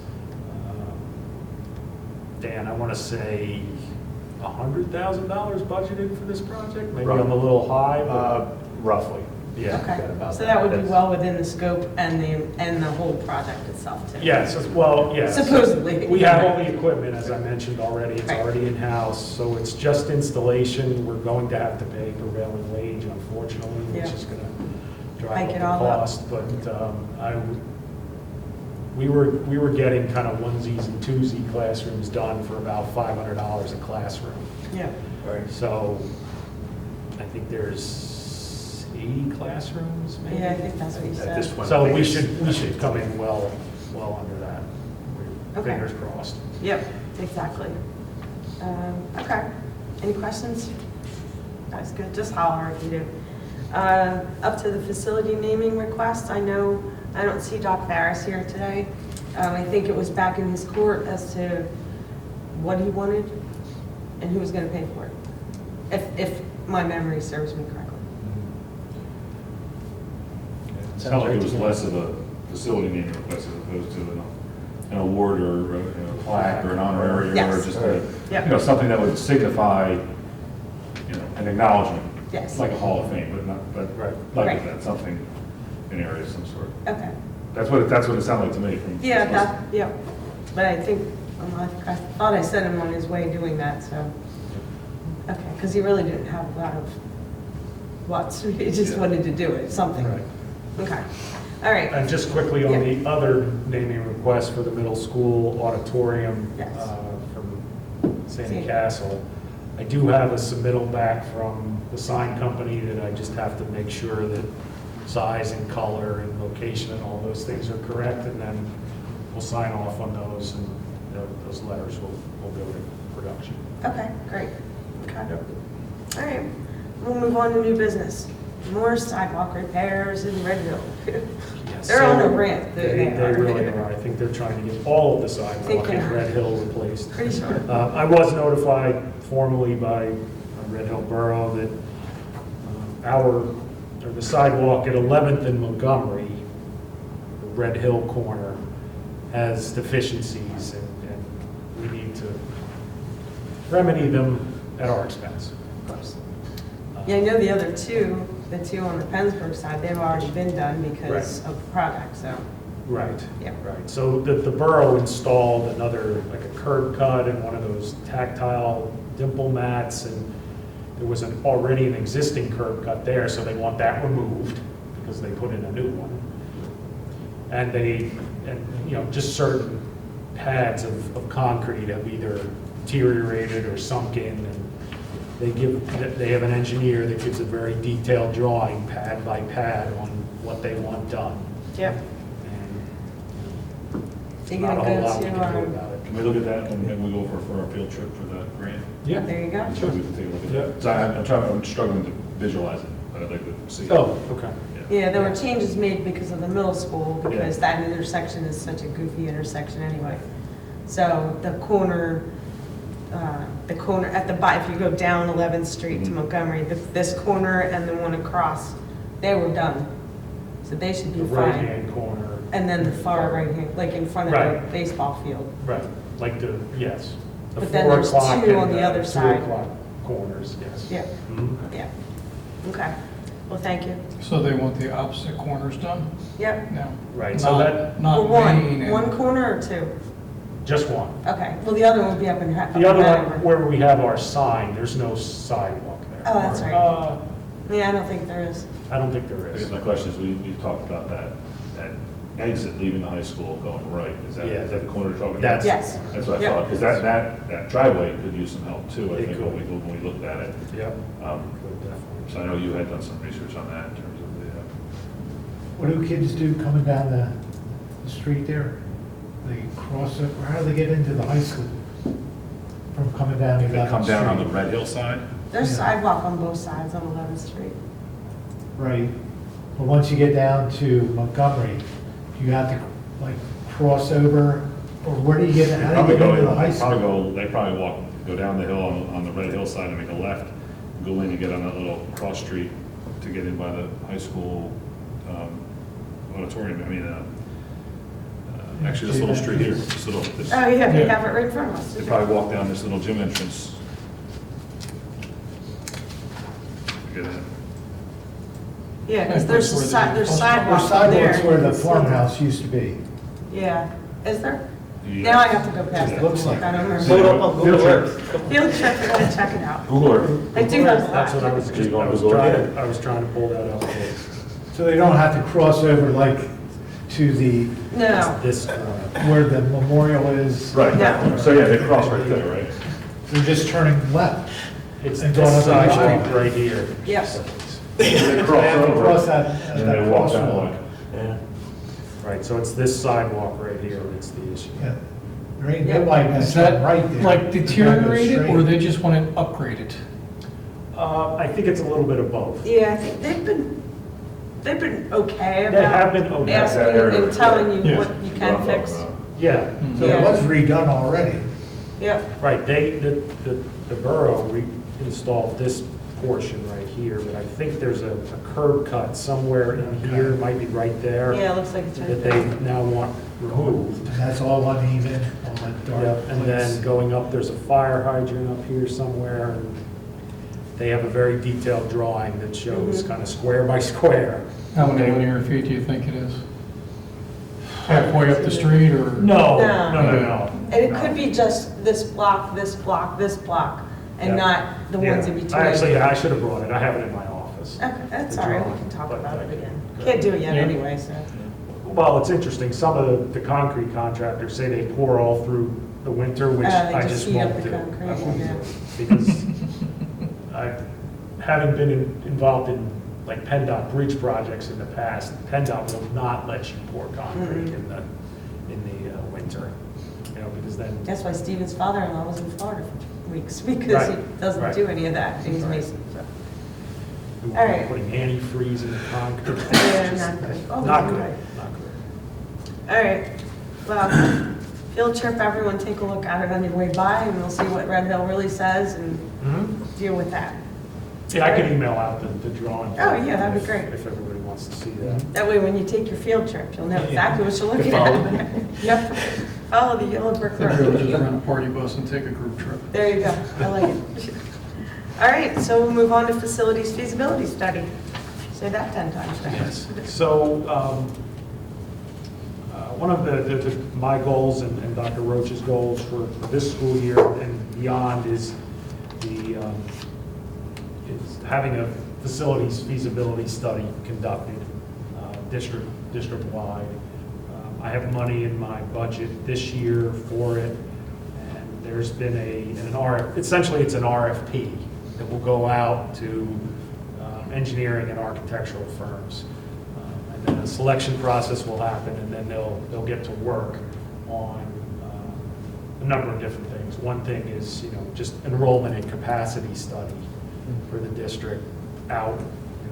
Dan, I want to say $100,000 budgeted for this project? Maybe I'm a little high, but Roughly. yeah. Okay, about so that would be that. well within the scope and the whole project itself too. Yes, well, yes. Supposedly. We have all the equipment, as I mentioned already, it's Right. already in-house, so it's just installation. We're going to have to pay prevailing wage, unfortunately, which Yeah. is gonna drive Hike up it the all up. cost, but we were getting kind of onesies and twosie classrooms done for about $500 a classroom. Yeah. So I think there's 80 classrooms, maybe? Yeah, I think that's what you At this said. point, I So think we it's- should come in well under that. Okay. Fingers crossed. Yep, exactly. Okay, any questions? That's good, just holler if you do. Up to the facility naming request, I don't see Doc Farris here today. I think it was back in his court as to what he wanted and who was gonna pay for it, if my memory serves me correctly. It sounds like it was less of a facility naming request as opposed to an award or a plaque or an honorary or Yes. just Yep. something that would signify, an acknowledgement. Yes. Like a Hall of Fame, but not Right. Right. that, something in area of some sort. Okay, That's what it sounded like to me from. yeah, but I think, I thought I sent him on his way doing that, so. Okay, because he really didn't have a lot of what's, he just wanted to do it, something. Right. Okay, all right. And just quickly on the other naming request for the middle school auditorium Yes. from Sandy Sandy. Castle, I do have a submittal back from the sign company that I just have to make sure that size and color and location and all those things are correct, and then we'll sign off on those, and those letters will go to production. Okay, great. Okay. All right, we'll move on to new business. More sidewalk repairs in Red Hill. Yes, They're on so a ramp. They really are. I think they're trying to get all of the sidewalk in Red Hill replaced. Pretty sure. I was notified formally by Red Hill Borough that the sidewalk at 11th and Montgomery, the Red Hill corner, has deficiencies, and we need to remedy them at our expense. Of course. Yeah, I know the other two, the two on the Pennsburg side, they've already been done because of the project, so. Right. Yeah. Right. So the borough installed another, like a curb cut and one of those tactile dimple mats, and there was already an existing curb cut there, so they want that removed because they put in a new one. And just certain pads of concrete have either deteriorated or sunk in, and they have an engineer that gives a very detailed drawing, pad by pad, on what they want done. Yep. So you're Not a whole gonna lot we go can do to, about it. Can we look at that and maybe we go for our field trip for the grant? Yeah. there you go. Sure. We can take a look at Yeah. that. So I'm struggling to visualize it, but I'd like to see it. Oh, okay. Yeah, there were changes made because of the middle school, because that intersection is such a goofy intersection anyway. So the corner, if you go down 11th Street to Montgomery, this corner and the one across, they were done. So they should be The fine. right-hand corner. And then the far right hand, like in front of Right. the baseball field. Right, like yes. The But then 4 there's o'clock two on and the other 2 side. o'clock corners, yes. Yeah, Mhm. yeah. Okay, well, thank you. So they want the opposite corners done Yep. now? Right, so that, Not Well, Main one and- corner or two? just one. Okay, well, the other one would be up in. The other one, where we have our sign, there's no sidewalk there. Oh, that's right. Yeah, I don't think there is. I don't think there I guess is. my question is, we talked about that exit leaving the high school going right. Is that the corner you're talking about? That's. Yes. That's what I Yep. thought, because that driveway could use some help too, I It think, could. when we looked at it. Yep. Um, Good, definitely. So I know you had done some research on that in terms of What do kids do coming down the street there? They cross it, how do they get into the high school? From coming down if they 11th come down on the Street? Red Hill side. There's Yeah. sidewalk on both sides on 11th Street. Right, but once you get down to Montgomery, you have to like cross over, or where do you get, how do Probably you get go, into the high school? they probably go down the hill on the Red Hill side and make a left, go in and get on that little cross street to get in by the high school auditorium. I mean, actually this little street here, this Oh, yeah, they Yeah. have it right in front of us. they probably walk down this little gym entrance. to Get in. Yeah, because Yeah, there's that's where there's There's sidewalk from there. sidewalks where the farmhouse used to be. Yeah, is there? Yeah. Now I have to go past Yeah. it. Looks like I don't Look it remember. up on Google Earth. Field trip, I gotta check it out. Google Earth. I do have That's what I that. was, You going to Google it? I was trying to pull that up. So they don't have to cross over like to the, No, This corner. where the memorial is. Right, No. so yeah, they cross right there, right? They're just turning left. It's And this going up the sidewalk highway. right here. yes. They They cross have to over, cross that, and then they walk down crosswalk. like, Yeah. Right, so it's this sidewalk right here that's the issue. Yeah. There ain't nobody gonna Is turn that right there. like They gotta go deteriorated, or straight. they just want it upgraded? I think it's a little bit of both. Yeah, I think they've been okay about. They have been okay. Asking That area, and telling you yeah. what you can fix. Yeah. So it was redone already. Yep, Right, the borough reinstalled this portion right here, but I think there's a curb cut somewhere in here, might be right there, yeah, it looks like it's right that there. they now want removed. And that's all uneven, all that dark. Yep, and place. then going up, there's a fire hydrant up here somewhere, and they have a very detailed drawing that shows Mhm. kind of square by square. How many linear feet do you think it is? Halfway up the street, or? No, No. no, no, no. And it could be just this block, this block, this block, and not the ones in Yeah. between. I should have brought it, I have it in my office. Okay, that's The all right, we drawing, can talk but about I it can- again. Can't do it yet anyway, so. Well, it's interesting, some of the concrete contractors say they pour all through the winter, which They I just just heat up won't the do. concrete, I won't do yeah. it. Because I haven't been involved in like PennDOT bridge projects in the past. PennDOT will not let you pour concrete in the winter, because then. That's why Steven's father-in-law was in Florida for weeks, because he Right, doesn't right. do any of that, he's Right. Mason, so. We All won't be right. putting antifreeze in the concrete. Yeah, It's just- not good. Oh, Not you're good, right. not good. All right, well, field trip, everyone take a look at it on your way by, and we'll see what Red Hill really says, and Mhm. deal with that. Yeah, I can email out the drawing. Oh, yeah, that'd be if- great. If everybody wants to see that. That way, when you take your field trip, you'll know exactly what you're looking Follow at. Yep, follow the yellow brick Maybe we'll road. just rent a party bus and take a group trip. There you go, I like it. All right, so we'll move on to facilities feasibility study. Say that 10 times fast. Yes. So, one of my goals and Dr. Roach's goals for this school year and beyond is is having a facilities feasibility study conducted, district-wide. I have money in my budget this year for it, and there's been essentially it's an RFP that will go out to engineering and architectural firms. And then a selection process will happen, and then they'll get to work on a number of different things. One thing is, just enrollment and capacity study for the district out,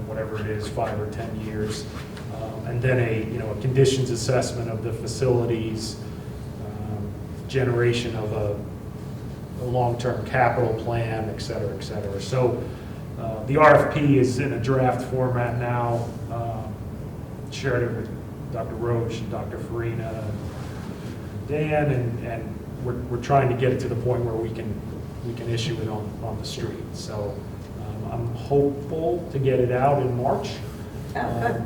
whatever it is, 5 or 10 years. And then a conditions assessment of the facilities, generation of a long-term capital plan, et cetera, et cetera. So the RFP is in a draft format now. Shared it with Dr. Roach and Dr. Farina and Dan, and we're trying to get it to the point where we can issue it on the street. So I'm hopeful to get it out in March. Oh, good.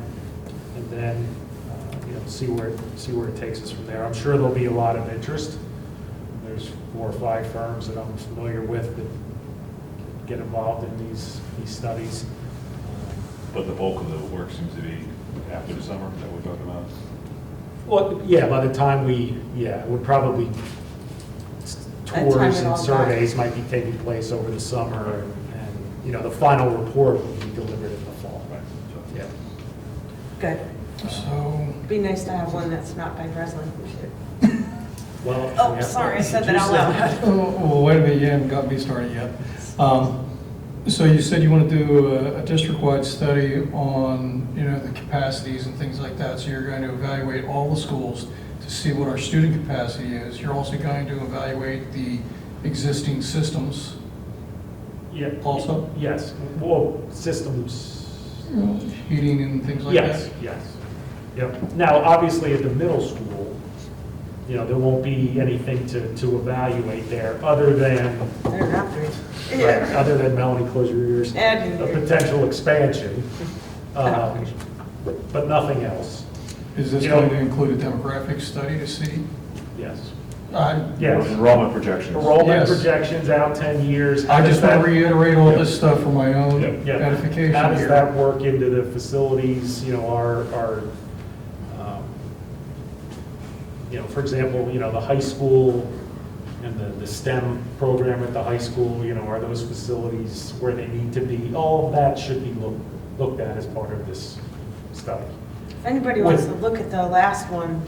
And then, see where it takes us from there. I'm sure there'll be a lot of interest. There's 4 or 5 firms that I'm familiar with that get involved in these studies. But the bulk of the work seems to be after the summer, that we're talking about. Well, yeah, by the time it would probably, time tours it all and surveys might be taking place over the summer, and the final report will be delivered in the fall. Right. So- Yeah. Good. So, Be nice to have one that's not by Breslin. Well. Oh, sorry, I said that out loud. well, wait a minute, you haven't got me started yet. So you said you want to do a district-wide study on, the capacities and things like that. So you're going to evaluate all the schools to see what our student capacity is. You're also going to evaluate the existing systems Yeah. also, Yes. Well, systems. heating and things like Yes, that. yes. Yep. Now, obviously, at the middle school, there won't be anything to evaluate there other than, They don't have to be. right, other than Melanie, close your ears, And a potential expansion, but nothing else. Is this You know- going to include a demographic study to see? Yes. Yes. Enrollment projections. Enrollment Yes. projections out 10 years. I just want to reiterate all Yep. this stuff for my own Yep. Yeah. edification How does here. that work into the facilities, our for example, the high school and the STEM program at the high school, are those facilities where they need to be? All of that should be looked at as part of this study. if anybody wants to look at the last one,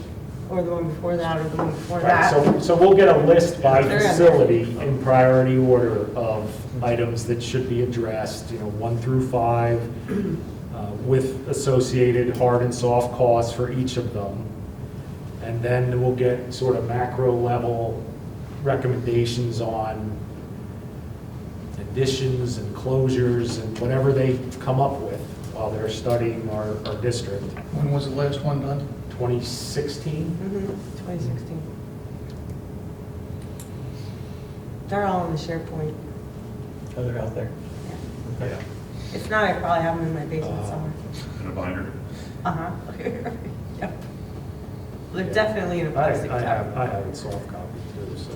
or the one before that, or the one before Right, that. so we'll get a list by They're in there. facility in priority order of items that should be addressed, 1 through 5, with associated hard and soft costs for each of them. And then we'll get sort of macro level recommendations on additions and closures and whatever they come up with while they're studying our district. When was the last one done? 2016? 2016. They're all in the SharePoint. Oh, they're out there. Yeah. If not, I probably have them in my basement somewhere. In a binder. Uh-huh. Yep. They're definitely in a I plastic tub. have a soft copy too, so.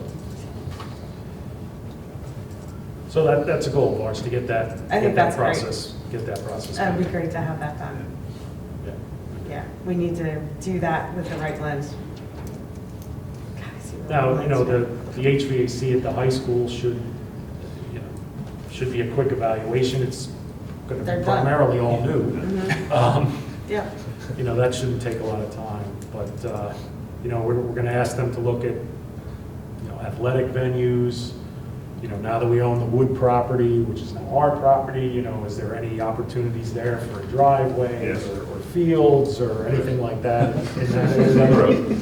So that's a goal of ours, to get that, I think that's great. get that process. That'd be going. great to have that done. Yeah. Yeah, we need to do that with the right lens. God, I see the Now, right you know, lens. the HVAC at the high school should, you know, should be a quick evaluation. It's going to They're be done. primarily all new. Mhm. Yeah, You know, that shouldn't take a lot of time, but, you know, we're going to ask them to look at, you know, athletic venues. You know, now that we own the Wood property, which is now our property, you know, is there any opportunities there for driveways Yes. or fields or anything like that in that area?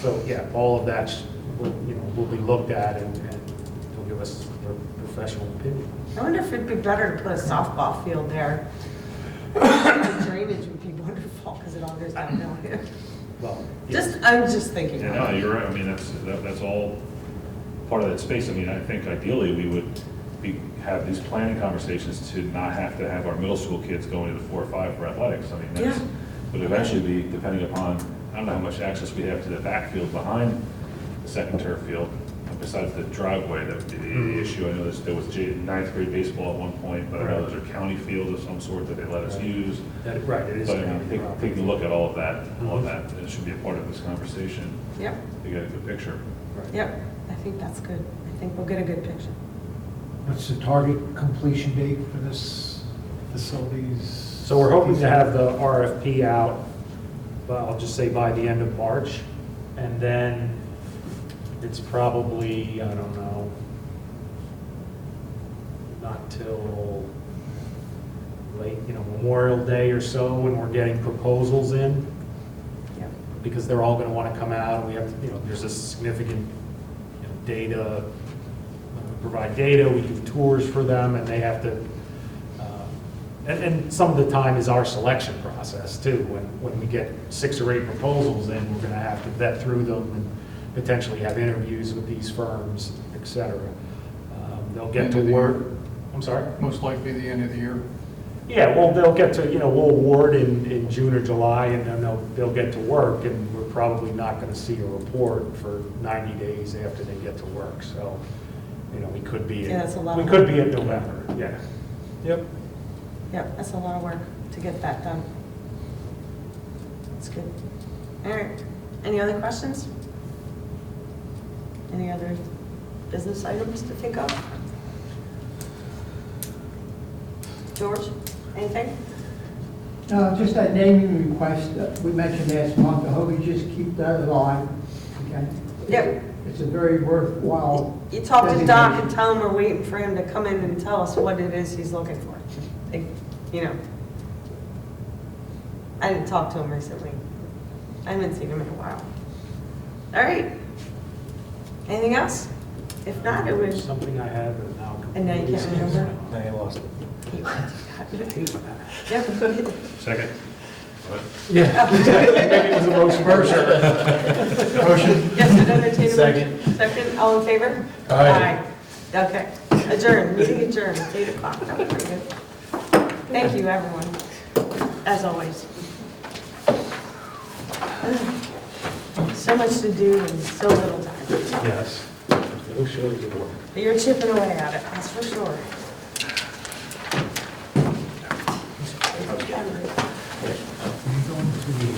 So, yeah, all of that, will be looked at and they'll give us their professional opinion. I wonder if it'd be better to put a softball field there. The drainage would be wonderful, because it all goes downhill here. Well, yeah. I'm just thinking. Yeah, no, you're right, I mean, that's all part of that space. I mean, I think ideally, we would have these planning conversations to not have to have our middle school kids going to the 4 or 5 for athletics. I mean, that's, Yeah. would eventually be, depending upon, I don't know how much access we have to the backfield behind the second turf field, besides the driveway, that would be the issue. I know there was 9th grade baseball at one point, but I know those are county fields of some sort that they let us use. Right, it is. But I mean, county property. taking a look at all of that, it should be a part of this conversation Yep, to get a good picture. yep, I think that's good. I think we'll get a good picture. What's the target completion date for this facilities? So we're hoping to have the RFP out, well, I'll just say by the end of March. And then it's probably, I don't know, not till late, Memorial Day or so when we're getting proposals in. Yep. Because they're all going to want to come out, and we have, there's a significant data, provide data, we do tours for them, and they have to, and some of the time is our selection process too. When we get 6 or 8 proposals in, we're going to have to vet through them and potentially have interviews with these firms, et cetera. They'll get End to of the work. year. I'm sorry? Most likely the end of the year. Yeah, well, they'll get to, we'll award in June or July, and then they'll get to work, and we're probably not going to see a report for 90 days after they get to work, so, we could be, Yeah, that's a lot we of could work. be in November, yeah. Yep. Yep, that's a lot of work to get that done. That's good. All right, any other questions? Any other business items to think of? George, anything? Just that naming request that we mentioned last month, I hope you just keep that alive, okay? Yep. It's a very worthwhile. You talk to Doc and designation. tell him we're waiting for him to come in and tell us what it is he's looking for. Like, I didn't talk to him recently. I haven't seen him in a while. All right. Anything else? If not, it was. Something I had, but now. And now you can't remember? Now you lost it. Yep. Second? Yeah. Maybe it was a motion first. Motion? Yes, I'd entertain a Second. motion. Second, all in favor? Aye. Okay, adjourned, meeting adjourned, it's 8 o'clock, that was pretty good. Thank you, everyone, as always. So much to do and so little time. Yes. Oh, sure, good work. You're chipping away at it, that's for sure. Are you going to the